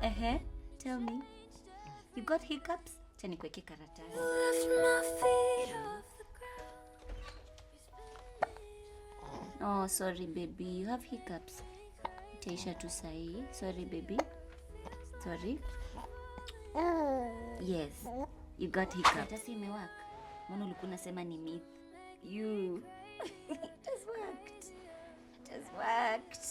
Tell me. You got hiccups? Acha nikuweke karatasi. Oh, sorry baby, you have hiccups. Itaisha tu sahi. Sorry baby. Sorry. Yes, you got hiccups. Karatasi imewaka. Mbona ulikuwa unasema ni myth? You. It has worked. It has worked.